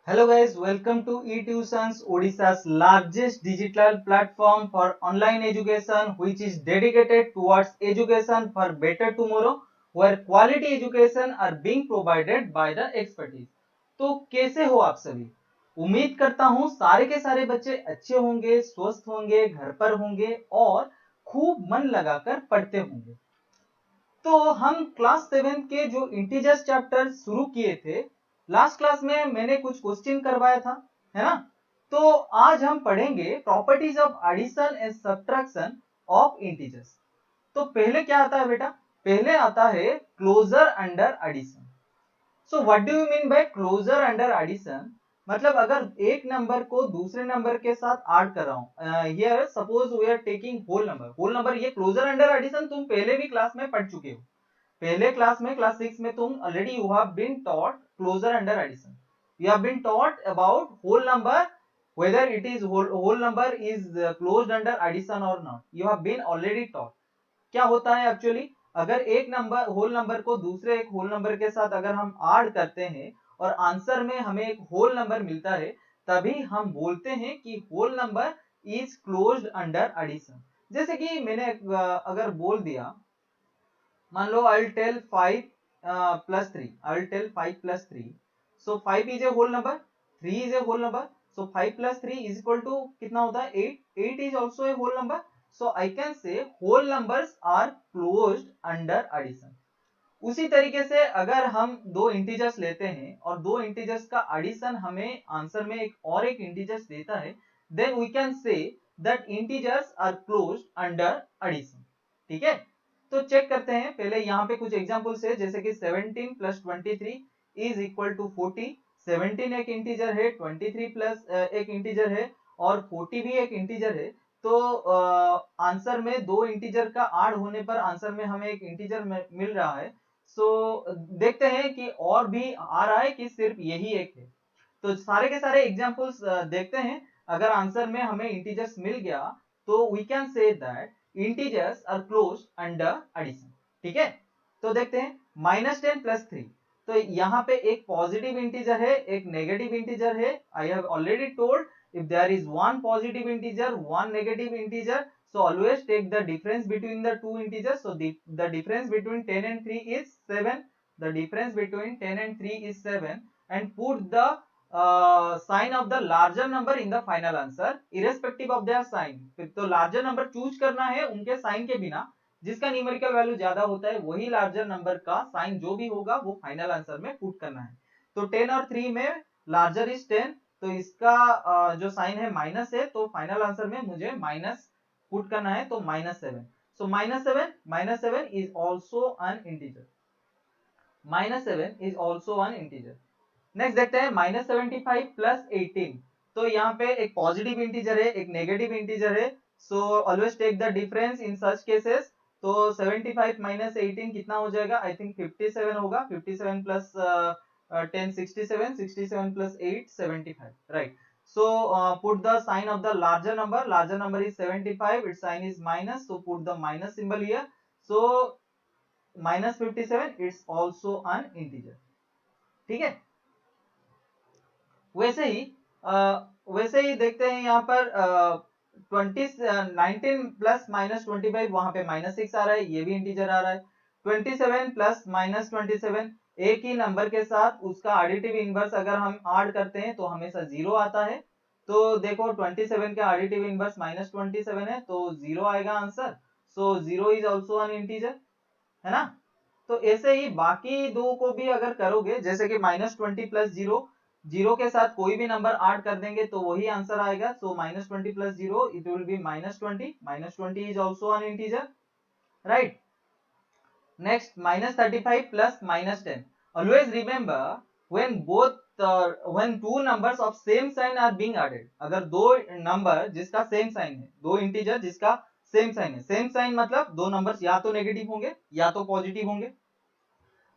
Hello guys, welcome to eTutions, Odisha's largest digital platform for online education which is dedicated towards education for better tomorrow where quality education are being provided by the expertise। तो कैसे हो आप सभी? उम्मीद करता हूँ सारे के सारे बच्चे अच्छे होंगे, स्वस्थ होंगे, घर पर होंगे और खूब मन लगाकर पढ़ते होंगे। तो हम क्लास 7 के जो इंटीजर्स चैप्टर शुरू किए थे, लास्ट क्लास में मैंने कुछ क्वेश्चन करवाया था, है ना? तो आज हम पढ़ेंगे properties of addition and subtraction of integers. तो पहले क्या आता है बेटा? पहले आता है closure under addition. So what do you mean by closure under addition? मतलब अगर एक नंबर को दूसरे नंबर के साथ ऐड कर रहा हूं, here suppose we are taking whole number, ये क्लोजर अंडर एडिशन तुम पहले भी क्लास में पढ़ चुके हो। पहले क्लास में क्लास 6 में तुम already you have been taught closure under addition. You have been taught about whole number, whether it is whole number is closed under addition or not, you have been already taught। क्या होता है actually, अगर एक number whole number को दूसरे एक whole number के साथ अगर हम ऐड करते हैं और आंसर में हमें एक होल नंबर मिलता है, तभी हम बोलते हैं कि whole number is closed under addition. जैसे कि मैंने अगर बोल दिया, मान लो I will tell 5 plus 3, I will tell 5 plus 3, so 5 is a whole number, 3 is a whole number, so 5 plus 3 is equal to कितना होता है 8, 8 is also a whole number. So I can say whole numbers are closed under addition. उसी तरीके से अगर हम दो integers लेते हैं और दो इंटीजर्स का एडिशन हमें आंसर में एक और एक इंटीजर्स देता है, then we can say that integers are closed under addition. ठीक है, तो चेक करते हैं पहले यहाँ पे कुछ एग्जांपल्स है, जैसे कि 17 प्लस 23 इज इक्वल टू 40। 17 एक इंटीजर है, 23 प्लस एक इंटीजर है और 40 भी एक इंटीजर है। तो आंसर में दो इंटीजर का ऐड होने पर आंसर में हमें एक इंटीजर मिल रहा है। सो देखते हैं कि और भी आ रहा है कि सिर्फ यही एक है। तो सारे के सारे एग्जांपल्स देखते हैं। अगर आंसर में हमें इंटीजर्स मिल गया तो we can say that integers are close under addition. ठीक है, तो देखते हैं -10 प्लस 3। तो यहाँ पे एक पॉजिटिव इंटीजर है, एक नेगेटिव इंटीजर है। I have already told if there is one positive integer, one negative integer, so always take the difference between the two integers. So the difference between 10 and 3 is 7. The difference between 10 and 3 is 7 and put the sign of the larger number in the final answer irrespective of their sign। तो larger number choose करना है उनके sign के बिना, जिसका numerical value ज्यादा होता है वही लार्जर नंबर का साइन जो भी होगा वो फाइनल आंसर में पुट करना है। तो 10 और 3 में लार्जर इज 10, तो इसका जो साइन है माइनस है, तो फाइनल आंसर में मुझे माइनस पुट करना है, तो -7। सो -7 is also an integer. -7 is also an integer. Next देखते हैं -75 प्लस 18। तो यहाँ पे एक पॉजिटिव इंटीजर है, एक नेगेटिव इंटीजर है। So always take the difference in such cases. तो 75 माइनस 18 कितना हो जाएगा? आई थिंक 57 होगा। 57 plus 10 67, 67 plus 8 75, right. So put the sign of the larger number. Larger number is 75. Its sign is minus. So put the minus symbol here. So -57 it's also an integer। ठीक है, वैसे ही देखते हैं यहाँ पर 19 plus -25, वहां पे -6 आ रहा है, ये भी इंटीजर आ रहा है। 27 प्लस -27 एक ही नंबर के साथ उसका एडिटिव इनवर्स अगर हम ऐड करते हैं तो हमेशा 0 आता है। तो देखो 27 का एडिटिव इनवर्स -27 है, तो 0 आएगा answer. So 0 is also an integer, है ना? तो ऐसे ही बाकी दो को भी अगर करोगे, जैसे कि -20 प्लस 0, 0 के साथ कोई भी नंबर ऐड कर देंगे तो वही आंसर आएगा। सो -20 plus 0 it will be -20। -20 is also an integer, right. Next -35 plus -10। Always remember when two numbers of same sign are being added, अगर दो नंबर जिसका सेम साइन है, दो इंटीजर जिसका सेम साइन है, सेम साइन मतलब दो नंबर्स या तो नेगेटिव होंगे या तो पॉजिटिव होंगे।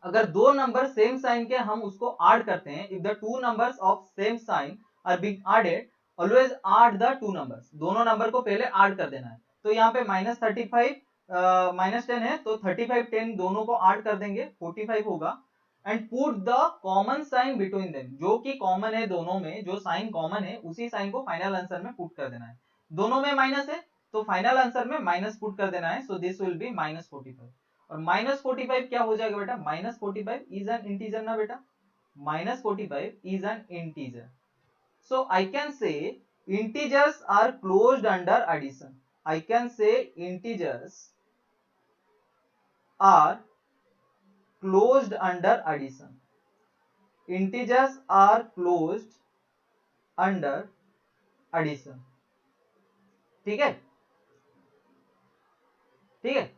अगर दो नंबर सेम साइन के हम उसको ऐड करते हैं, if the two numbers of same sign are being added, always add the two numbers. दोनों नंबर को पहले ऐड कर देना है। तो यहाँ पे -35 -10 है, तो 35 10 दोनों को ऐड कर देंगे, 45 होगा। And put the common sign between them, जो कि कॉमन है दोनों में, जो साइन कॉमन है उसी साइन को फाइनल आंसर में पुट कर देना है। दोनों में माइनस है तो फाइनल आंसर में माइनस पुट कर देना है। सो दिस विल बी -45। और -45 क्या हो जाएगा बेटा, -45 इज एन इंटीजर ना बेटा, -45 is an integer. So I can say integers are closed under addition. I can say integers are closed under addition. Integers are closed under addition. ठीक है, ठीक है,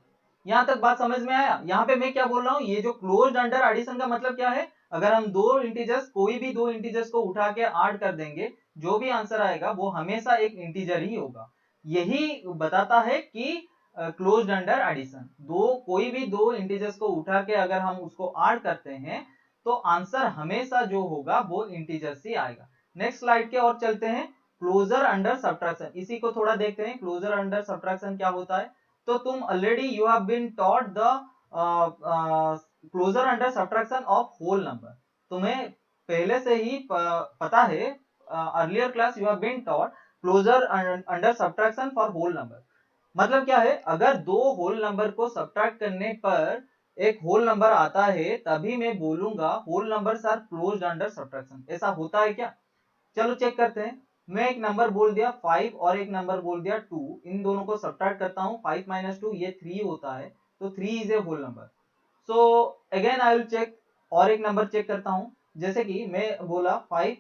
यहां तक बात समझ में आया। यहां पे मैं क्या बोल रहा हूं, ये जो क्लोज्ड अंडर एडिशन का मतलब क्या है, अगर हम दो इंटीजर्स, कोई भी दो इंटीजर्स को उठा के ऐड कर देंगे, जो भी आंसर आएगा वो हमेशा एक इंटीजर ही होगा। यही बताता है कि क्लोज्ड अंडर एडिशन, कोई भी दो इंटीजर्स को उठा के अगर हम उसको ऐड करते हैं तो आंसर हमेशा जो होगा वो इंटीजर से आएगा। नेक्स्ट स्लाइड के और चलते हैं, क्लोजर अंडर सब्ट्रैक्शन, इसी को थोड़ा देखते हैं, क्लोजर अंडर सब्ट्रैक्शन क्या होता है। तो तुम already you have been taught the closure under subtraction of whole number, तुम्हें पहले से ही पता है, earlier class you have been taught closure under subtraction for whole number. मतलब क्या है, अगर दो होल नंबर को सब्ट्रैक्ट करने पर एक होल नंबर आता है तभी मैं बोलूंगा whole numbers are closed under subtraction. ऐसा होता है क्या, चलो चेक करते हैं। मैं एक नंबर बोल दिया 5 और एक नंबर बोल दिया 2, इन दोनों को सब्ट्रैक्ट करता हूं, 5 - 2 ये 3 होता है, तो 3 is a whole number. So again I will check, और एक नंबर चेक करता हूं, जैसे कि मैं बोला 5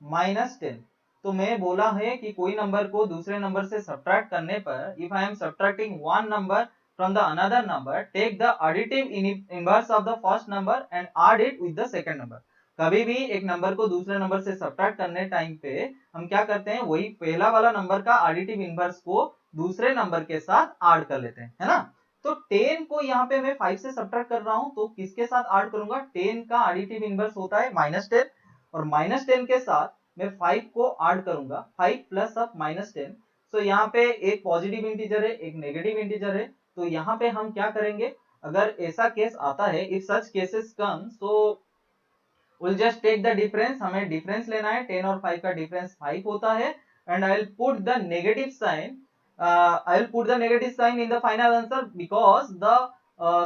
- 10, तो मैं बोला है कि कोई नंबर को दूसरे नंबर से सब्ट्रैक्ट करने पर, if I am subtracting one number from the another number, take the additive inverse of the first number and add it with the second number. कभी भी एक नंबर को दूसरे नंबर से सब्ट्रैक्ट करने टाइम पे हम क्या करते हैं, वही पहला वाला नंबर का एडिटिव इनवर्स को दूसरे नंबर के साथ ऐड कर लेते हैं, है ना। तो 10 को यहाँ पे मैं 5 से सब्ट्रैक्ट कर रहा हूं, तो किसके साथ ऐड करूंगा, 10 का एडिटिव इनवर्स होता है -10, और -10 के साथ मैं 5 को ऐड करूंगा, 5 प्लस ऑफ -10। सो यहाँ पे एक पॉजिटिव इंटीजर है, एक नेगेटिव इंटीजर है, तो यहाँ पे हम क्या करेंगे, अगर ऐसा केस आता है, if such cases come, so we'll just take the difference, हमें डिफरेंस लेना है, 10 और 5 का डिफरेंस 5 होता है, and I'll put the negative sign, I'll put the negative sign in the final answer because the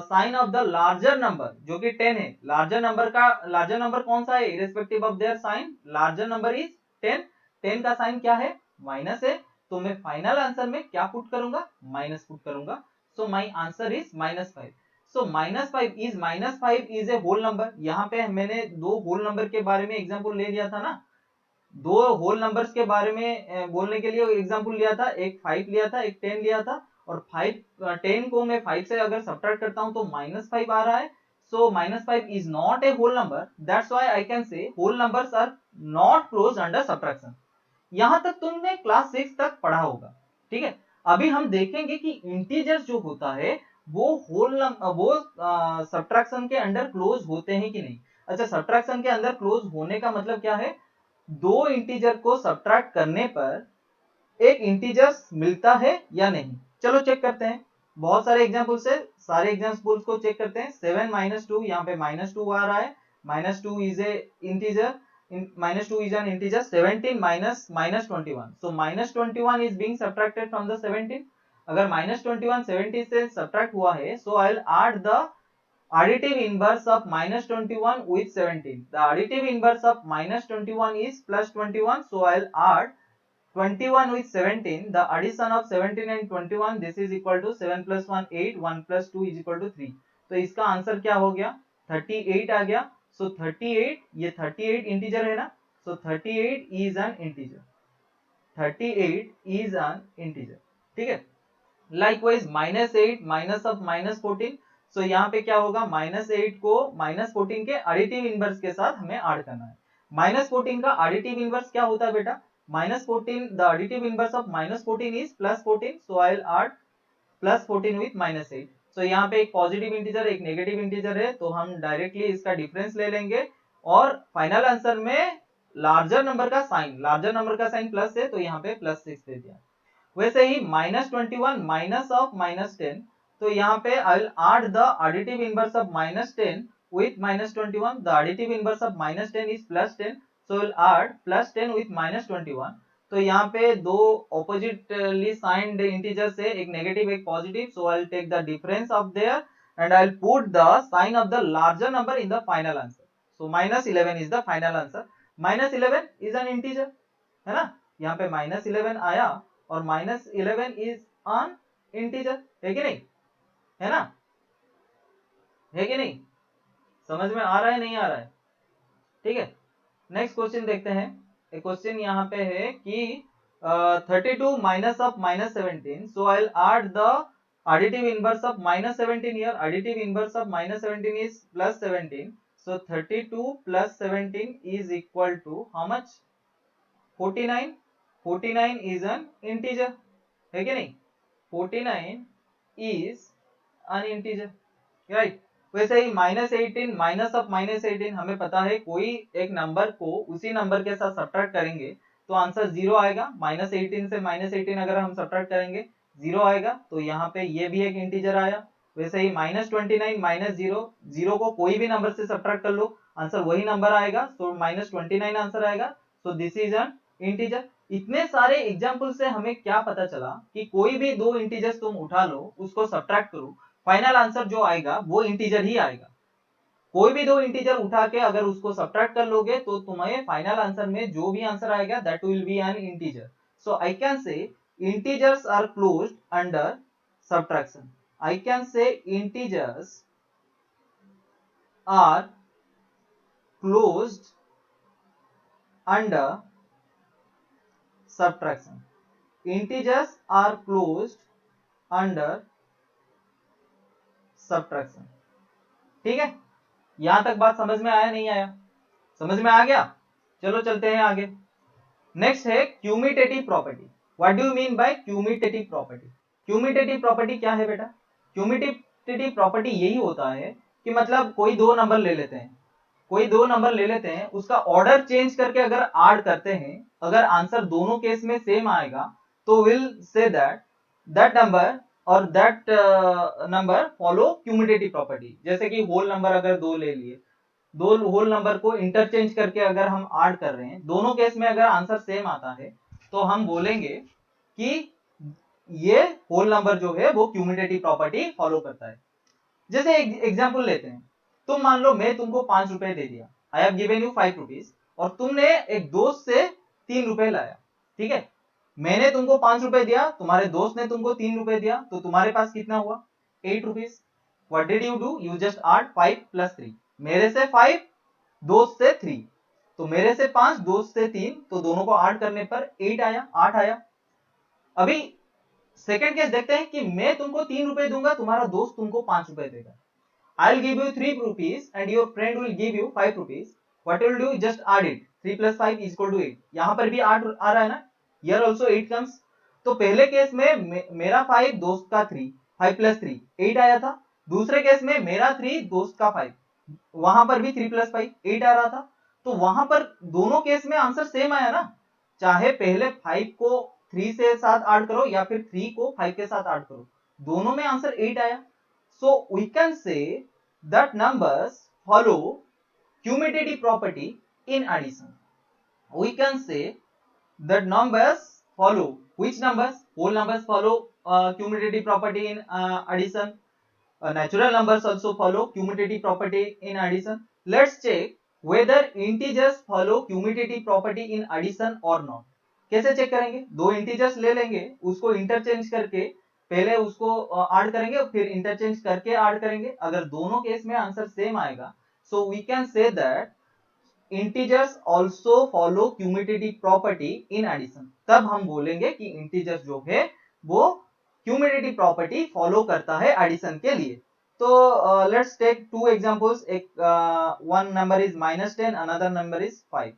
sign of the larger number जो कि 10 है, larger number कौन सा है, irrespective of their sign, larger number is 10, 10 का sign क्या है, minus है, तो मैं फाइनल आंसर में क्या पुट करूंगा, माइनस पुट करूंगा। So my answer is -5। So -5 is a whole number. यहाँ पे मैंने दो होल नंबर के बारे में एग्जांपल ले लिया था ना, दो होल नंबर्स के बारे में बोलने के लिए एग्जांपल लिया था, एक 5 लिया था, एक 10 लिया था, और 10 को मैं 5 से अगर सब्ट्रैक्ट करता हूं तो -5 आ रहा है। So -5 is not a whole number, that's why I can say whole numbers are not closed under subtraction. यहां तक तुमने क्लास 6 तक पढ़ा होगा, ठीक है। अभी हम देखेंगे कि इंटीजर्स जो होता है वो सब्ट्रैक्शन के अंडर क्लोज होते हैं कि नहीं। अच्छा, सब्ट्रैक्शन के अंदर क्लोज होने का मतलब क्या है, दो इंटीजर को सब्ट्रैक्ट करने पर एक इंटीजर्स मिलता है या नहीं। चलो चेक करते हैं, बहुत सारे एग्जांपल्स है, सारे एग्जांपल्स को चेक करते हैं। 7 - 2, यहाँ पे -2 आ रहा है, -2 is a integer, -2 is an integer, 17 minus -21, so -21 is being subtracted from the 17। अगर -21 70 से सब्ट्रैक्ट हुआ है, so I'll add the additive inverse of -21 with 17। the additive inverse of -21 is +21, so I'll add 21 with 17, the addition of 17 and 21, this is equal to 7 plus 1 8, 1 plus 2 is equal to 3। तो इसका answer क्या हो गया, 38 आ गया। सो 38, ये 38 integer है ना, सो 38 is an integer, 38 is an integer, ठीक है। लाइकवाइज -8 माइनस ऑफ -14, सो यहाँ पे क्या होगा, -8 को -14 के एडिटिव इनवर्स के साथ हमें ऐड करना है। -14 का एडिटिव इनवर्स क्या होता है बेटा, -14, the additive inverse of -14 is +14, so I'll add +14 with -8। so यहाँ पे एक पॉजिटिव इंटीजर एक नेगेटिव इंटीजर है, तो हम डायरेक्टली इसका डिफरेंस ले लेंगे, और फाइनल आंसर में लार्जर नंबर का साइन प्लस है, तो यहाँ पे +6 दे दिया। वैसे ही -21 माइनस ऑफ -10, तो यहाँ पे आई will add the additive inverse of -10 with minus 21. The additive inverse of minus 10 is plus 10. So we'll add plus 10 with minus 21. तो यहाँ पे दो oppositely signed integers है, एक negative एक positive. So I'll take the difference of there and I'll put the sign of the larger number in the final answer. So minus 11 is the final answer. Minus 11 is an integer, है ना? यहाँ पे minus 11 आया और minus 11 is an integer, है कि नहीं? है ना? है कि नहीं? समझ में आ रहा है नहीं आ रहा है? ठीक है, नेक्स्ट क्वेश्चन देखते हैं। एक क्वेश्चन यहाँ पे है कि 32 minus of minus 17. So I will add the additive inverse of minus 17 here. Additive inverse of minus 17 is plus 17. So 32 plus 17 is equal to how much? 49. 49 is an integer, है कि नहीं? 49 is an integer, right? वैसे ही minus 18 minus of minus 18 हमें पता है कोई एक number को उसी नंबर के साथ सब्ट्रैक्ट करेंगे तो आंसर जीरो आएगा। माइनस 18 से माइनस 18 अगर हम सब्ट्रैक्ट करेंगे जीरो आएगा, तो यहाँ पे ये भी एक इंटीजर आया। वैसे ही माइनस 29 माइनस जीरो, जीरो को कोई भी नंबर से सब्ट्रैक्ट कर लो आंसर वही नंबर आएगा, तो माइनस 29 आंसर आएगा। So this is an integer. इतने सारे एग्जाम्पल से हमें क्या पता चला कि कोई भी दो इंटीजर्स तुम उठा लो उसको सब्ट्रैक्ट करो, फाइनल आंसर जो आएगा वो इंटीजर ही आएगा। कोई भी दो इंटीजर उठा के अगर उसको सब्ट्रैक्ट कर लोगे तो तुम्हें फाइनल आंसर में जो भी आंसर आएगा that will be an integer. So I can say integers are closed under subtraction. I can say integers are closed under subtraction. Integers are closed under subtraction. ठीक है, यहां तक बात समझ में आया नहीं आया? समझ में आ गया? चलो चलते हैं आगे। नेक्स्ट है commutative property. What do you mean by commutative property? Commutative property क्या है बेटा? क्यूमिटेटिव प्रॉपर्टी यही होता है कि मतलब कोई दो नंबर ले लेते हैं, कोई दो नंबर ले लेते हैं, उसका ऑर्डर चेंज करके अगर ऐड करते हैं, अगर आंसर दोनों केस में सेम आएगा तो विल से दैट नंबर और that number follow cumulative property. जैसे कि होल नंबर अगर दो ले लिए, दो होल नंबर को इंटरचेंज करके अगर हम ऐड कर रहे हैं, दोनों केस में अगर आंसर सेम आता है तो हम बोलेंगे कि ये होल नंबर जो है वो क्यूमुलेटिव प्रॉपर्टी फॉलो करता है। जैसे एग्जांपल लेते हैं, तुम मान लो मैं तुमको 5 रुपए दे दिया, I have given you 5 rupees, और तुमने एक दोस्त से 3 रुपए लाया। ठीक है, मैंने तुमको 5 रुपए दिया, तुम्हारे दोस्त ने तुमको 3 रुपए दिया, तो तुम्हारे पास कितना हुआ? 8 rupees. What did you do? You just add 5 plus 3। मेरे से 5, दोस्त से 3, तो मेरे से 5, दोस्त से 3, तो दोनों को ऐड करने पर 8 आया, 8 आया। अभी सेकंड केस देखते हैं कि मैं तुमको 3 रुपए दूंगा, तुम्हारा दोस्त तुमको 5 रुपए देगा। I'll give you 3 rupees and your friend will give you 5 rupees. What will do? Just add it. 3 plus 5 is equal to 8. यहाँ पर भी 8 आ रहा है ना? Here also 8 comes. तो पहले केस में मेरा 5 दोस्त का 3, 5 plus 3 8 आया था। दूसरे केस में मेरा 3 दोस्त का 5, वहां पर भी 3 plus 5 8 आ रहा था। तो वहां पर दोनों केस में आंसर सेम आया ना, चाहे पहले 5 को 3 से साथ ऐड करो या फिर 3 को 5 के साथ ऐड करो, दोनों में आंसर 8 आया। So we can say that numbers follow commutative property in addition. We can say that numbers follow, which numbers? Whole numbers follow commutative property in addition. Natural numbers also follow commutative property in addition. Let's check whether integers follow commutative property in addition or not. कैसे check करेंगे? दो integers ले लेंगे, उसको interchange करके पहले उसको add करेंगे, फिर इंटरचेंज करके ऐड करेंगे। अगर दोनों केस में आंसर सेम आएगा, so we can say that integers also follow cumulative property in addition. तब हम बोलेंगे कि इंटीजर्स जो है वो क्यूमुलेटिव प्रॉपर्टी फॉलो करता है एडिशन के लिए। तो लेट्स टेक टू एग्जांपल्स। एक one number is -10, another number is 5.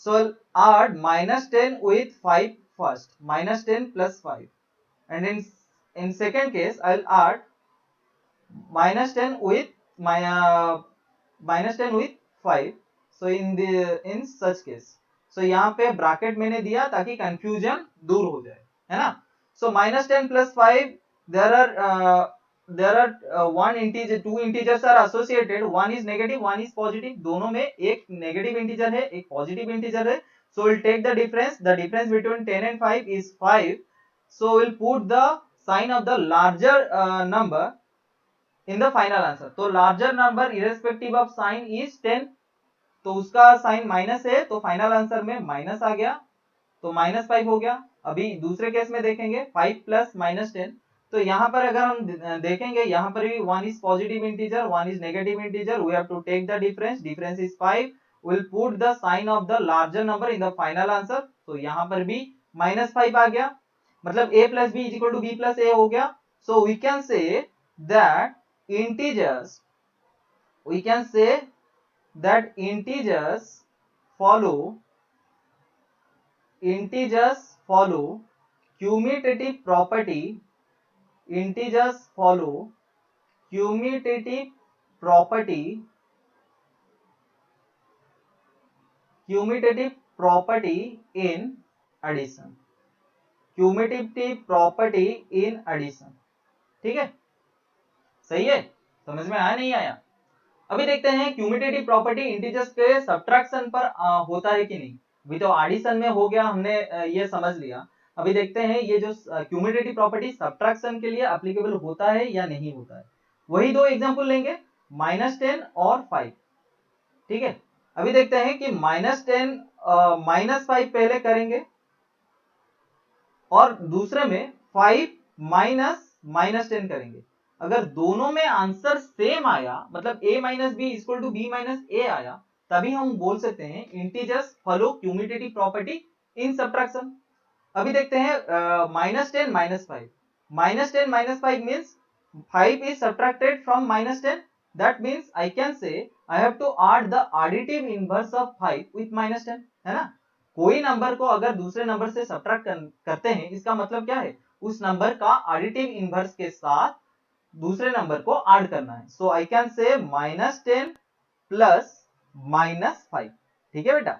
So add -10 with 5 first, -10 plus 5, and in second case I'll add -10 with -10 with 5. So in such case, so यहाँ पे bracket मैंने दिया ताकि कंफ्यूजन दूर हो जाए, है ना? So -10 plus 5, there are there are one integer, two integers are associated, one is negative, one is positive, दोनों में एक negative integer है, एक positive integer है, so we'll take the difference between 10 and 5 is 5, so we'll put the sign of the larger number in the final answer. तो larger number irrespective of sign is 10, तो उसका sign minus है, तो final answer में minus आ गया, तो -5 हो गया। अभी दूसरे केस में देखेंगे 5 प्लस -10, तो यहाँ पर अगर हम देखेंगे, यहाँ पर भी one is positive integer, one is negative integer, we have to take the difference is 5, will put the sign of the larger number in the final answer, तो यहाँ पर भी -5 आ गया, मतलब a plus B is equal to B plus A हो गया। So we can say that integers, we can say that integers follow commutative property, integers follow commutative property in addition, commutative property in addition, ठीक है, सही है, समझ में आया नहीं आया? अभी देखते हैं क्यूमुलेटिव प्रॉपर्टी इंटीजर्स के सब्ट्रैक्शन पर होता है कि नहीं। अभी तो एडिशन में हो गया, हमने ये समझ लिया। अभी देखते हैं ये जो क्यूमुलेटिव प्रॉपर्टी सब्ट्रैक्शन के लिए एप्लीकेबल होता है या नहीं होता है। वही दो एग्जांपल लेंगे, -10 और 5, ठीक है। अभी देखते हैं कि -10 -5 पहले करेंगे और दूसरे में 5 -10 करेंगे। अगर दोनों में आंसर सेम आया, मतलब a minus B equal to B minus A आया, तभी हम बोल सकते हैं integers follow cumulative property in subtraction. अभी देखते हैं -10 -5, -10 -5 means 5 is subtracted from -10, that means I can say I have to add the additive inverse of 5 with -10, है ना। कोई नंबर को अगर दूसरे नंबर से सब्ट्रैक्ट करते हैं, इसका मतलब क्या है, उस नंबर का एडिटिव इनवर्स के साथ दूसरे नंबर को ऐड करना है। सो आई कैन से -10 प्लस -5, ठीक है बेटा।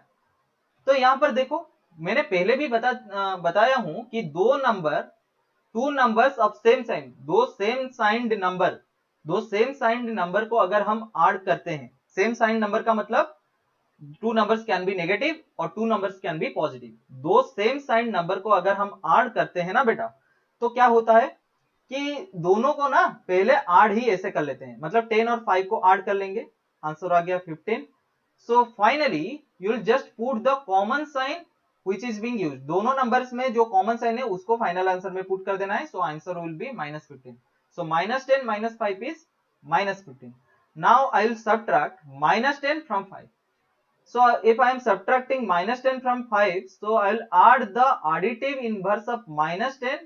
तो यहां पर देखो, मैंने पहले भी बताया हूं कि two numbers of same sign, दो सेम साइंड नंबर को अगर हम ऐड करते हैं, सेम साइन नंबर का मतलब two numbers can be negative और two numbers can be positive, दो सेम साइन नंबर को अगर हम ऐड करते हैं ना बेटा, तो क्या होता है कि दोनों को ना पहले ऐड ही ऐसे कर लेते हैं, मतलब 10 और 5 को ऐड कर लेंगे, आंसर आ गया 15। So finally you will just put the common sign which is being used, दोनों नंबर्स में जो कॉमन साइन है उसको फाइनल आंसर में पुट कर देना है। So answer will be -15। So -10 -5 is -15। Now I will subtract -10 from 5। So if I am subtracting -10 from 5, so I will add the additive inverse of -10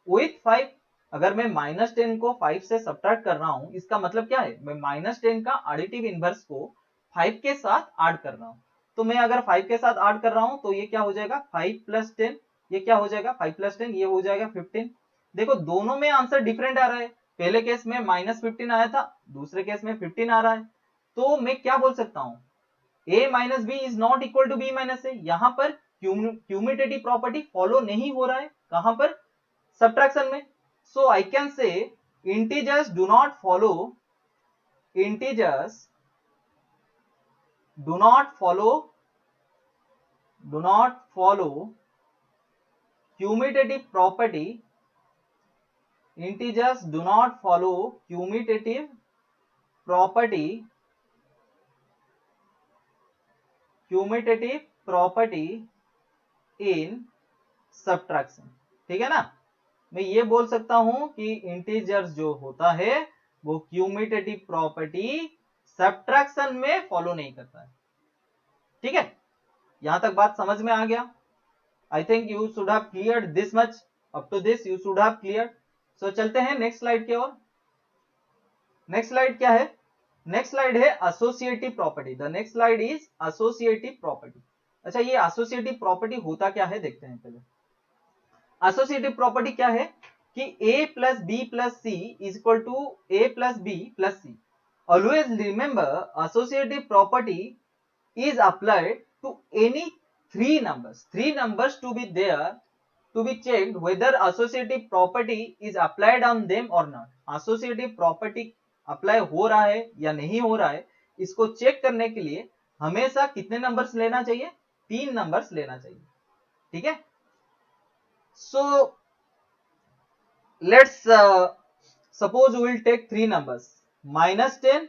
with 5। अगर मैं -10 को 5 से सब्ट्रैक्ट कर रहा हूं, इसका मतलब क्या है, मैं -10 का एडिटिव इनवर्स को 5 के साथ ऐड कर रहा हूं। तो मैं अगर 5 के साथ ऐड कर रहा हूं, तो ये क्या हो जाएगा 5 + 10, ये क्या हो जाएगा 5 + 10, ये हो जाएगा 15। देखो दोनों में आंसर डिफरेंट आ रहा है, पहले केस में -15 आया था, दूसरे केस में 15 आ रहा है। तो मैं क्या बोल सकता हूं, a minus B is not equal to B minus A. यहां पर क्यूमुलेटिव प्रॉपर्टी फॉलो नहीं हो रहा है, कहां पर, सब्ट्रैक्शन में। So I can say integers do not follow commutative property, integers do not follow commutative property in subtraction, ठीक है ना। मैं ये बोल सकता हूं कि इंटीजर्स जो होता है वो क्यूमुलेटिव प्रॉपर्टी सब्ट्रैक्शन में फॉलो नहीं करता है, ठीक है। यहां तक बात समझ में आ गया। I think you should have cleared this much, up to this you should have cleared. So चलते हैं नेक्स्ट स्लाइड की ओर। नेक्स्ट स्लाइड क्या है, नेक्स्ट स्लाइड है associative property. The next slide is associative property. अच्छा, ये एसोसिएटिव प्रॉपर्टी होता क्या है देखते हैं पहले। एसोसिएटिव प्रॉपर्टी क्या है कि a + b + c = a + b + c। Always remember associative property is applied to any three numbers to be there to be checked whether associative property is applied on them or not. associative property apply हो रहा है या नहीं हो रहा है, इसको check करने के लिए हमेशा कितने नंबर्स लेना चाहिए? 3 नंबर्स लेना चाहिए, ठीक है। So let's suppose we will take 3 numbers, -10,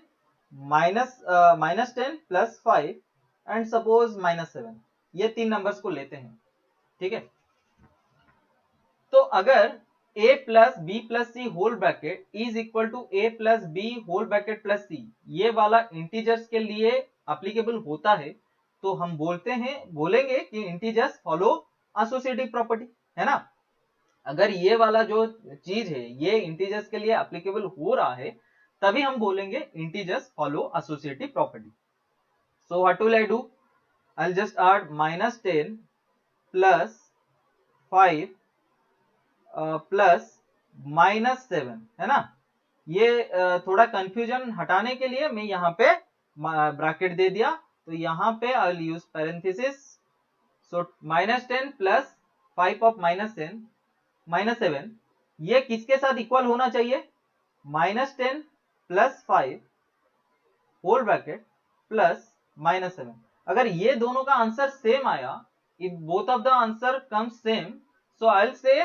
-10 plus 5 and suppose -7, ये 3 नंबर्स को लेते हैं, ठीक है। तो अगर a plus B plus C whole bracket is equal to a plus B whole bracket plus C, ये वाला इंटीजर्स के लिए अप्लीकेबल होता है, तो हम बोलेंगे कि इंटीजर्स फॉलो एसोसिएटिव प्रॉपर्टी, है ना। अगर ये वाला जो चीज है ये इंटीजर्स के लिए एप्लीकेबल हो रहा है, तभी हम बोलेंगे integers follow associative property. So what will I do? I will just add -10 plus 5 plus -7, है ना। ये थोड़ा कंफ्यूजन हटाने के लिए मैं यहाँ पे ब्रैकेट दे दिया, तो यहाँ पे I will use parenthesis. So -10 plus 5 of -7, ये किसके साथ इक्वल होना चाहिए? -10 प्लस 5 होल ब्रैकेट प्लस -7। अगर ये दोनों का आंसर सेम आया, if both of the answer comes same, so I will say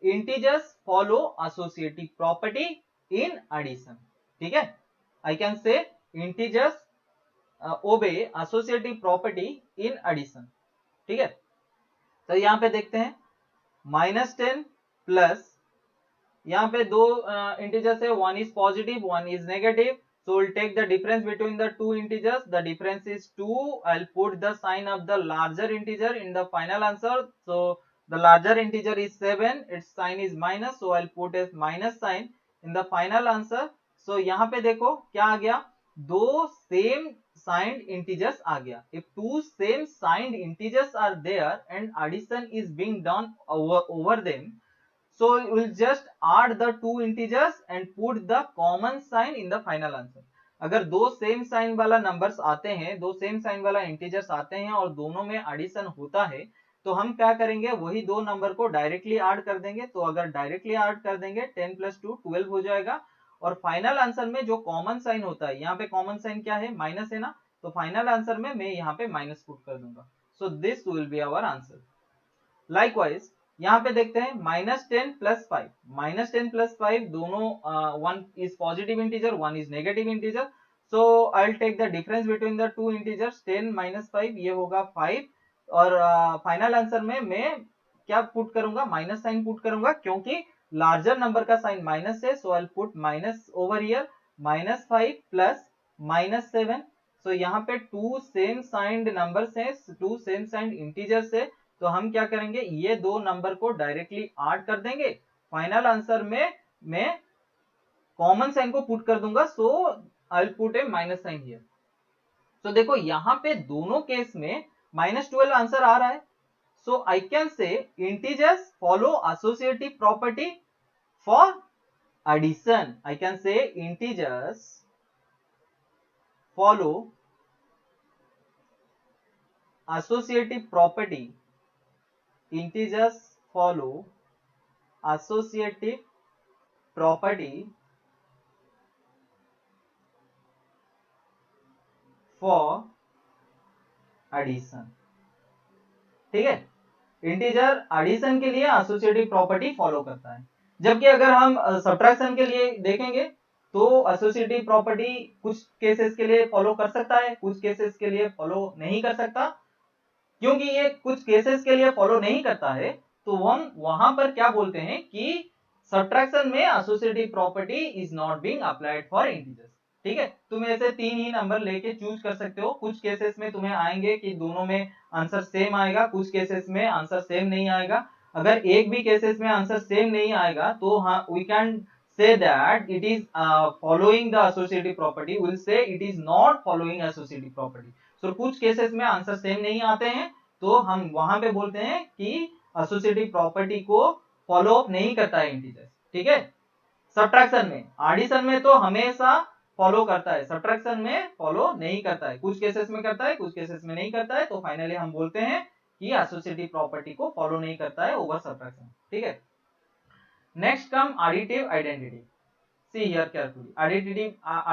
integers follow associative property in addition, ठीक है। I can say integers obey associative property in addition, ठीक है। तो यहाँ पे देखते हैं -10 प्लस, यहाँ पे दो इंटीजर्स है, one is positive one is negative, so we'll take the difference between the two integers. The difference is 2. I'll put the sign of the larger integer in the final answer. So the larger integer is 7, its sign is minus, so I'll put a minus sign in the final answer. So यहाँ पे देखो क्या आ गया, दो same signed integers आ गया। If two same signed integers are there and addition is being done over them, so we'll just add the two integers and put the common sign in the final answer. अगर दो same sign वाला numbers आते हैं, दो same sign वाला integers आते हैं और दोनों में एडिशन होता है, तो हम क्या करेंगे, वही दो नंबर को डायरेक्टली ऐड कर देंगे। तो अगर डायरेक्टली ऐड कर देंगे 10 + 2 12 हो जाएगा, और फाइनल आंसर में जो कॉमन साइन होता है, यहाँ पे कॉमन साइन क्या है, माइनस है ना, तो फाइनल आंसर में मैं यहाँ पे माइनस पुट कर दूंगा। So this will be our answer. Likewise यहाँ पे देखते हैं -10 प्लस 5, -10 प्लस 5 दोनों, one is positive integer one is negative integer, so I will take the difference between the two integers, 10 - 5 ये होगा 5, और फाइनल आंसर में मैं क्या पुट करूंगा, माइनस साइन पुट करूंगा, क्योंकि लार्जर नंबर का साइन माइनस है, so I will put minus over here, -5 plus -7। So यहाँ पे टू सेम साइंड नंबर्स हैं, टू सेम साइंड इंटीजर्स है, तो हम क्या करेंगे, ये दो नंबर को डायरेक्टली ऐड कर देंगे। फाइनल आंसर में मैं कॉमन साइन को पुट कर दूंगा, so I will put a minus sign here. तो देखो यहाँ पे दोनों केस में -12 आंसर आ रहा है, so I can say integers follow associative property for addition. I can say integers follow associative property, integers follow associative property for addition, ठीक है। इंटीजर एडिशन के लिए एसोसिएटिव प्रॉपर्टी फॉलो करता है, जबकि अगर हम सब्ट्रैक्शन के लिए देखेंगे तो एसोसिएटिव प्रॉपर्टी कुछ केसेस के लिए फॉलो कर सकता है, कुछ केसेस के लिए फॉलो नहीं कर सकता। क्योंकि ये कुछ केसेस के लिए फॉलो नहीं करता है, तो हम वहां पर क्या बोलते हैं कि सब्ट्रैक्शन में associative property is not being applied for integers, ठीक है। तुम ऐसे तीन ही नंबर लेके चूज कर सकते हो, कुछ केसेस में तुम्हें आएंगे कि दोनों में आंसर सेम आएगा, कुछ केसेस में आंसर सेम नहीं आएगा। अगर एक भी केसेस में आंसर सेम नहीं आएगा, तो हाँ we can say that it is following the associative property, we'll say it is not following associative property. So कुछ केसेस में आंसर सेम नहीं आते हैं, तो हम वहां पे बोलते हैं कि एसोसिएटिव प्रॉपर्टी को फॉलो अप नहीं करता है इंटीजर, ठीक है। सब्ट्रैक्शन में, एडिशन में तो हमेशा फॉलो करता है, सब्ट्रैक्शन में फॉलो नहीं करता है, कुछ केसेस में करता है कुछ केसेस में नहीं करता है। तो फाइनली हम बोलते हैं कि एसोसिएटिव प्रॉपर्टी को फॉलो नहीं करता है ओवर सब्ट्रैक्शन, ठीक है। Next come additive identity. See here carefully,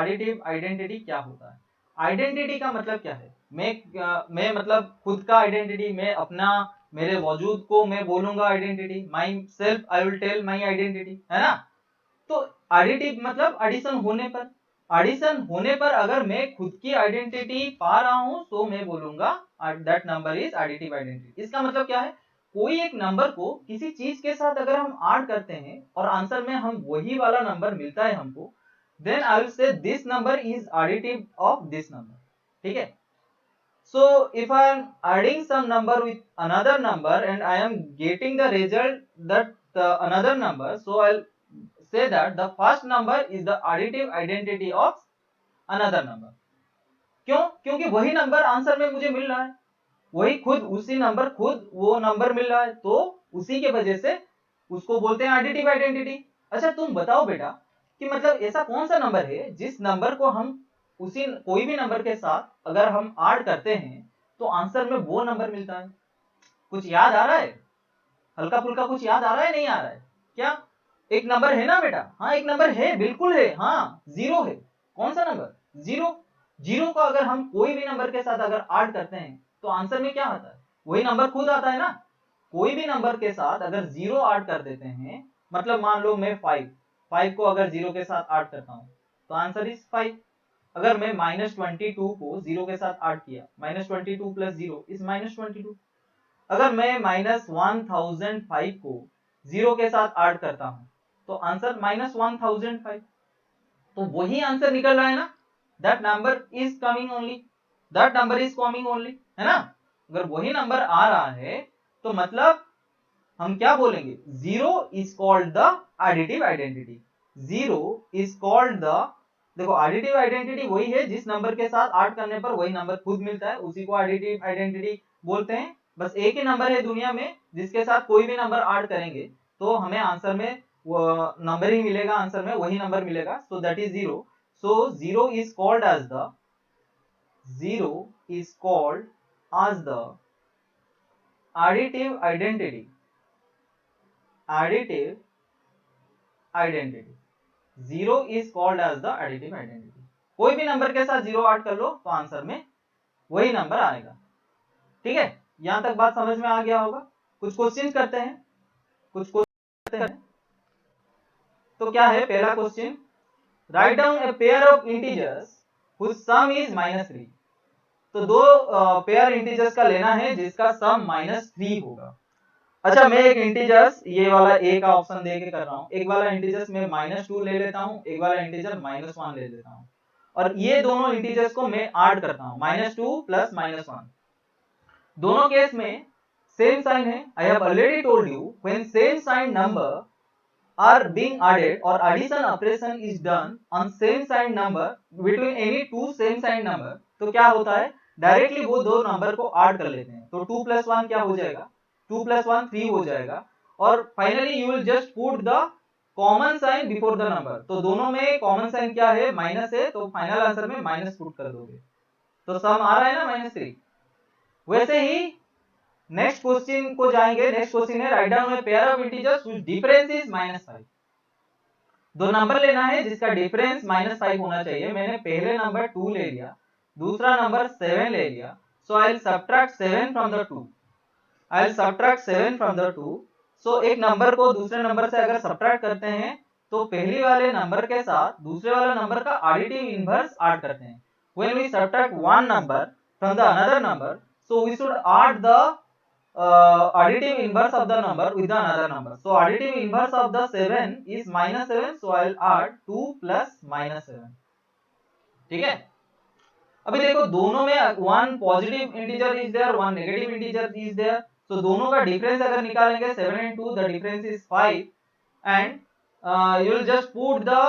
additive identity क्या होता है? आइडेंटिटी का मतलब क्या है? मैं मतलब खुद का आइडेंटिटी, मैं अपना, मेरे वजूद को मैं बोलूंगा identity, myself I will tell my identity, है ना। तो एडिटिव मतलब एडिशन होने पर, एडिशन होने पर अगर मैं खुद की आइडेंटिटी पा रहा हूं तो मैं बोलूंगा that number is additive identity. इसका मतलब क्या है? कोई एक नंबर को किसी चीज के साथ अगर हम ऐड करते हैं और आंसर में हम वही वाला नंबर मिलता है हमको, then I will say this number is additive of this number, ठीक है। So if I am adding some number with another number and I am getting the result that another number, so I'll say that the first number is the additive identity of another number. क्यों? क्योंकि वही number answer में मुझे मिल रहा है, वही खुद उसी नंबर खुद वो नंबर मिल रहा है, तो उसी के वजह से उसको बोलते हैं एडिटिव आइडेंटिटी। अच्छा तुम बताओ बेटा कि मतलब ऐसा कौन सा नंबर है जिस नंबर को हम उसी कोई भी नंबर के साथ अगर हम ऐड करते हैं तो आंसर में वो नंबर मिलता है? कुछ याद आ रहा है? हल्का फुल्का कुछ याद आ रहा है, नहीं आ रहा है क्या? एक नंबर है ना बेटा? हाँ एक नंबर है, बिल्कुल है, हाँ जीरो है। कौन सा नंबर? जीरो। जीरो को अगर हम कोई भी नंबर के साथ अगर ऐड करते हैं तो आंसर में क्या आता है? वही नंबर खुद आता है ना। कोई भी नंबर के साथ अगर जीरो ऐड कर देते हैं, मतलब मान लो मैं फाइव को अगर जीरो के साथ ऐड करता हूं तो आंसर इज 5। अगर मैं -22 को जीरो के साथ ऐड किया, -22 प्लस जीरो इज -22। अगर मैं -1005 को जीरो के साथ ऐड करता हूं तो आंसर -1005। तो वही आंसर निकल रहा है ना, that number is coming only, that number is coming only, है ना। अगर वही नंबर आ रहा है तो मतलब हम क्या बोलेंगे? Zero is called the additive identity. Zero is called the, देखो एडिटिव आइडेंटिटी वही है जिस नंबर के साथ ऐड करने पर वही नंबर खुद मिलता है, उसी को एडिटिव आइडेंटिटी बोलते हैं। बस एक ही नंबर है दुनिया में जिसके साथ कोई भी नंबर ऐड करेंगे तो हमें आंसर में वो नंबर ही मिलेगा, आंसर में वही नंबर मिलेगा, so that is zero. So zero is called as the, zero is called as the additive identity, additive identity, zero is called as the additive identity. कोई भी नंबर के साथ जीरो ऐड कर लो तो answer में वही number आएगा, ठीक है। यहां तक बात समझ में आ गया होगा। कुछ क्वेश्चन करते हैं, कुछ क्वेश्चन करते हैं। तो क्या है पहला question? Write down a pair of integers whose sum is -3। तो दो पेयर इंटीजर्स का लेना है जिसका सम -3 होगा। अच्छा मैं एक इंटीजर्स ये वाला ए का ऑप्शन दे के कर रहा हूँ, एक वाला इंटीजर्स मैं -2 ले लेता हूँ, एक वाला इंटीजर -1 ले लेता हूँ, और ये दोनों इंटीजर्स को मैं ऐड करता हूँ, -2 प्लस -1। दोनों केस में सेम साइन है। I have already told you when same sign number are being added और addition operation is done on same sign number between any two same sign number, तो क्या होता है? डायरेक्टली वो दो नंबर को ऐड कर लेते हैं, तो 2 + 1 क्या हो जाएगा? 2 + 1 3 हो जाएगा। और finally you will just put the common sign before the number, तो दोनों में कॉमन साइन क्या है? माइनस है, तो फाइनल आंसर में माइनस पुट कर दोगे तो सम आ रहा है ना -3। वैसे ही नेक्स्ट क्वेश्चन को जाएंगे। नेक्स्ट क्वेश्चन है right down a pair of integers which difference is -5। दो नंबर लेना है जिसका डिफरेंस -5 होना चाहिए। मैंने पहले नंबर 2 ले लिया, दूसरा नंबर 7 ले लिया, so I will subtract 7 from the 2। I will subtract 7 from the 2। So एक नंबर को दूसरे नंबर से अगर सब्ट्रैक्ट करते हैं तो पहले वाले नंबर के साथ दूसरे वाले नंबर का एडिटिव इनवर्स ऐड करते हैं। When we subtract one number from the another number, so we should add the additive inverse of the number with the another number. So additive inverse of the 7 is -7, so I will add 2 plus -7, ठीक है। अभी देखो दोनों में one positive integer is there, one negative integer is there, तो दोनों का difference अगर निकालेंगे 7 and 2, the difference is 5 and you will just put the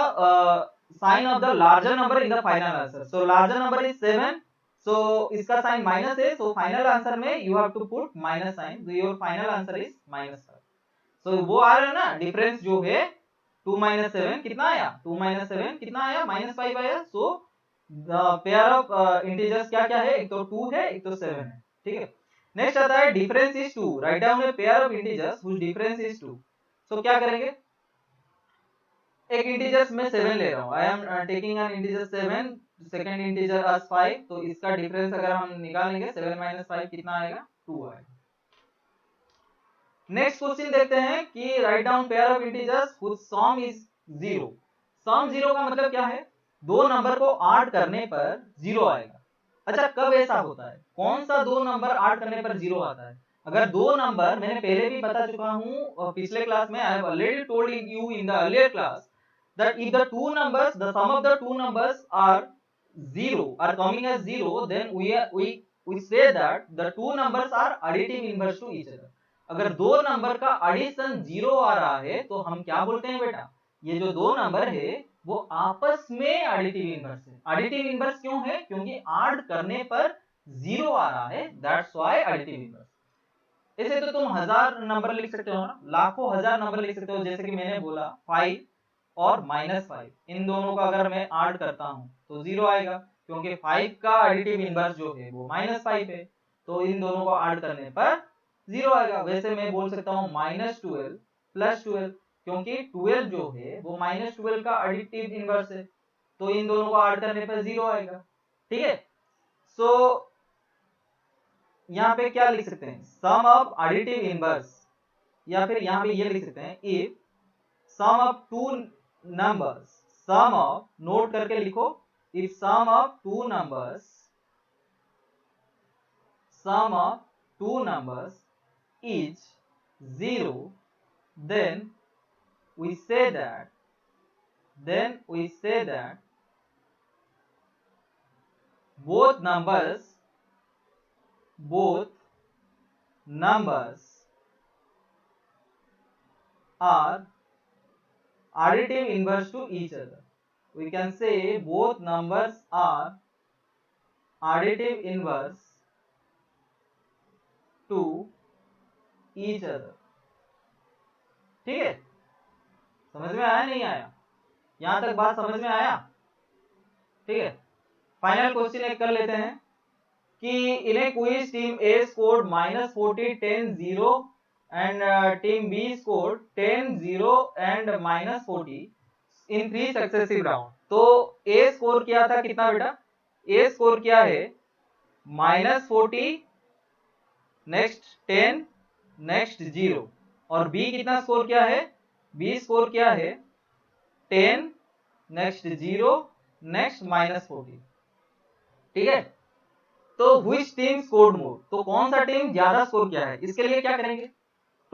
sign of the larger number in the final answer. So larger number is 7, so इसका sign minus है, so final answer में you have to put minus sign, so your final answer is -5। so वो आ रहा है ना difference जो है 2 - 7 कितना आया? 2 - 7 कितना आया? -5 आया। so the pair of integers क्या क्या है? एक तो 2 है, एक तो 7 है, ठीक है। नेक्स्ट आता है difference is 2, write down a pair of integers whose difference is 2। So क्या करेंगे, एक इंटीजर्स में 7 ले रहा हूं, I am taking an integer 7, second integer as 5, तो इसका डिफरेंस अगर हम निकालेंगे 7 - 5 कितना आएगा, 2 आएगा। नेक्स्ट क्वेश्चन देखते हैं कि write down pair of integers whose sum is 0। Sum 0 का मतलब क्या है, दो नंबर को ऐड करने पर 0 आएगा। अच्छा, कब ऐसा होता है, कौन सा दो नंबर ऐड करने पर 0 आता है? अगर दो नंबर, मैंने पहले भी बता चुका हूं पिछले क्लास में, आई have already told you in the earlier class that if the two numbers, the sum of the two numbers are 0, are coming as 0, then we say that the two numbers are additive inverse to each other। अगर दो number का addition 0 आ रहा है तो हम क्या बोलते हैं बेटा, ये जो दो नंबर है वो आपस में एडिटिव इनवर्स है। एडिटिव इनवर्स क्यों है, क्योंकि ऐड करने पर 0 आ रहा है, दैट्स व्हाई एडिटिव इनवर्स। ऐसे तो तुम 1000 नंबर लिख सकते हो ना, लाखों हजार नंबर लिख सकते हो, जैसे कि मैंने बोला 5 और -5, इन दोनों का अगर मैं ऐड करता हूं तो 0 आएगा, क्योंकि 5 का एडिटिव इनवर्स जो है वो -5 है, तो इन दोनों को ऐड करने पर 0 आएगा। वैसे मैं बोल सकता हूं -12 + 12, क्योंकि 12 जो है वो -12 का एडिटिव इनवर्स है, तो इन दोनों को ऐड करने पर 0 आएगा। ठीक है, सो यहाँ पे क्या लिख सकते हैं, सम ऑफ एडिटिव इनवर्स, या फिर यहाँ पे ये लिख सकते हैं if sum of two numbers, sum of, note करके लिखो, if sum of two numbers is 0, then we say that both numbers are additive inverse to each other। We can say both numbers are additive inverse to each other। ठीक है, समझ में आया नहीं आया, यहां तक बात समझ में आया? ठीक है, फाइनल क्वेश्चन एक कर लेते हैं कि इन ए quiz team A scored -40, 10, 0 and team B scored 10, 0 and -40 in 3 successive round। तो A स्कोर किया था कितना बेटा, A स्कोर किया है -40, नेक्स्ट 10, नेक्स्ट 0, और B कितना स्कोर किया है, B स्कोर किया है 10, नेक्स्ट 0, नेक्स्ट -40। ठीक है, तो which team scored more, तो कौन सा टीम ज्यादा स्कोर किया है, इसके लिए क्या करेंगे,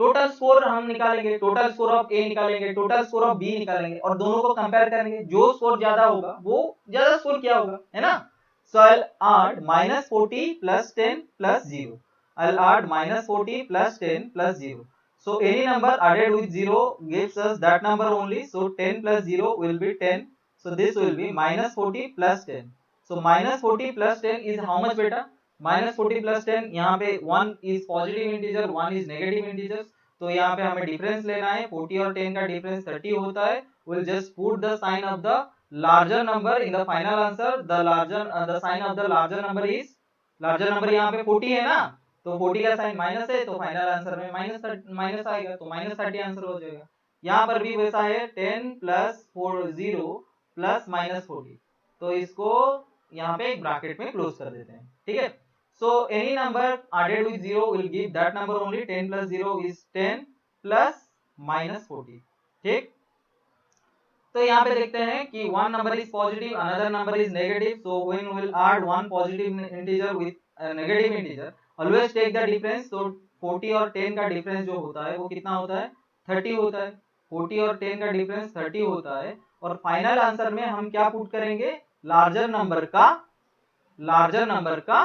टोटल स्कोर हम निकालेंगे, टोटल स्कोर ऑफ ए निकालेंगे, टोटल स्कोर ऑफ बी निकालेंगे, और दोनों को कंपेयर करेंगे, जो स्कोर ज्यादा होगा वो ज्यादा स्कोर किया होगा, है ना। So I will add -40 + 10 + 0, I will add -40 + 10 + 0। So any number added with 0 gives us that number only, so 10 + 0 will be 10, so this will be -40 + 10। so -40 + 10 is how much बेटा, -40 + 10, यहाँ पे 1 is positive integer, 1 is negative integer, तो यहाँ पे हमें difference लेना है, 40 और 10 का डिफरेंस 30 होता है। we'll just put the sign of the larger number in the final answer, the sign of the larger number is, larger number यहाँ पे 40 है ना, तो 40 का साइन माइनस है, तो फाइनल आंसर में माइनस आएगा, तो -30 आंसर हो जाएगा। यहाँ पर भी वैसा है, 10 + 40 + -40, तो इसको यहाँ पे एक ब्रैकेट में क्लोज कर देते हैं। ठीक है, so any number added with 0 will give that number only, 10 + 0 is 10 + -40। ठीक, तो यहाँ पे देखते हैं कि one number is positive, another number is negative, so when we will add one positive integer with a negative integer, always take the difference। तो 40 और 10 का डिफरेंस जो होता है वो कितना होता है, 30 होता है, 40 और 10 का डिफरेंस 30 होता है, और फाइनल आंसर में हम क्या पुट करेंगे, लार्जर नंबर का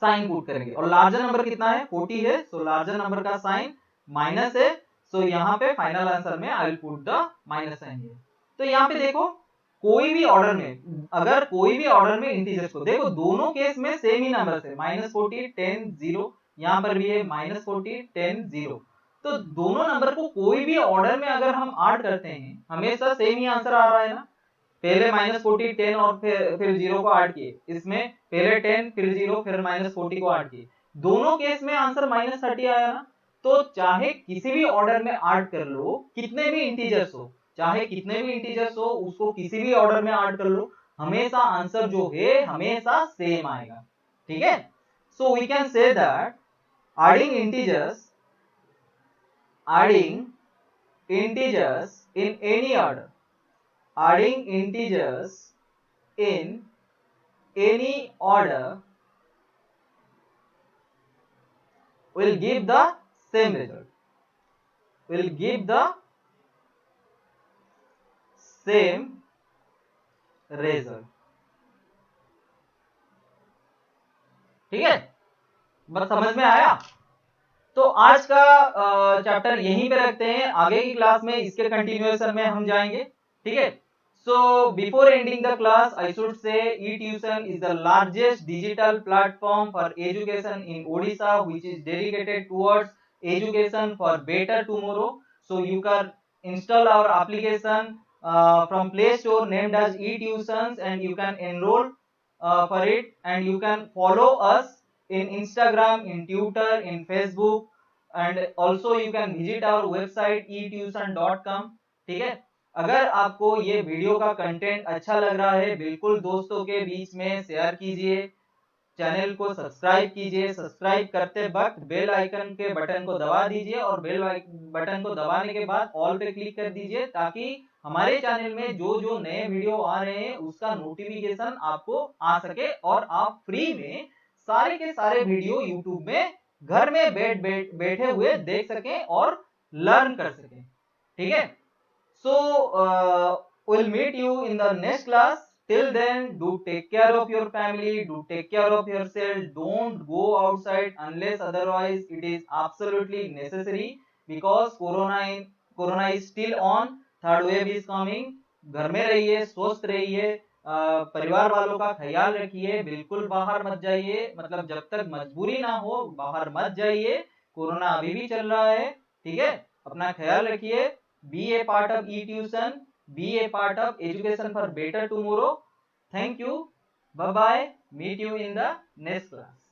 साइन पुट करेंगे, और लार्जर नंबर कितना है, 40 है, सो लार्जर नंबर का साइन माइनस है, सो यहाँ पे फाइनल आंसर में I will put the minus sign है। तो यहाँ पे देखो, कोई भी ऑर्डर में, अगर कोई भी ऑर्डर में इंटीजर्स को देखो, दोनों केस में सेम ही नंबर है, -40, 10, 0, यहाँ पर भी है -40, 10, 0, तो दोनों नंबर को कोई भी ऑर्डर में अगर हम ऐड करते हैं, हमेशा सेम ही आंसर आ रहा है ना। पहले -40, 10 और फिर 0 को ऐड किए, इसमें पहले 10 फिर 0 फिर -40 को ऐड किए, दोनों केस में आंसर -30 आया ना, तो चाहे किसी भी ऑर्डर में ऐड कर लो, कितने भी इंटीजर्स हो, चाहे कितने भी इंटीजर्स हो, उसको किसी भी ऑर्डर में ऐड कर लो, हमेशा आंसर जो है हमेशा सेम आएगा। ठीक है, so we can say that adding integers in any order, adding integers in any order will give the same result, will give the same result। ठीक है, बस समझ में आया। तो आज का चैप्टर यहीं पे रखते हैं, आगे की क्लास में इसके कंटिन्यूएशन में हम जाएंगे। ठीक है, so before ending the class I should say eTution is the largest digital platform for education in Odisha which is dedicated towards education for better tomorrow। So you can install our application from Play Store named as eTutions and you can enroll for it, and you can follow us in Instagram, in Twitter, in Facebook, and also you can visit our website etuition.com। ठीक है, अगर आपको ये video का content अच्छा लग रहा है, बिल्कुल दोस्तों के बीच में शेयर कीजिए, चैनल को सब्सक्राइब कीजिए, सब्सक्राइब करते वक्त बेल आइकन के बटन को दबा दीजिए और बेल बटन को दबाने के बाद ऑल पे क्लिक कर दीजिए, ताकि हमारे चैनल में जो जो नए वीडियो आ रहे हैं उसका नोटिफिकेशन आपको आ सके और आप फ्री में सारे के सारे वीडियो यूट्यूब में घर में बैठे हुए देख सकें और लर्न कर सकें। ठीक है, so we'll meet you in the next class। Till then, do take care of your family, do take care of yourself, don't go outside unless otherwise it is absolutely necessary, because corona is still on, third wave is coming। घर में रहिए, स्वस्थ रहिए, परिवार वालों का ख्याल रखिए, बिल्कुल बाहर मत जाइए, मतलब जब तक मजबूरी ना हो बाहर मत जाइए, कोरोना अभी भी चल रहा है। ठीक है, अपना ख्याल रखिए, be a part of eTution, be a part of education for better tomorrow। Thank you, bye bye, meet you in the next class।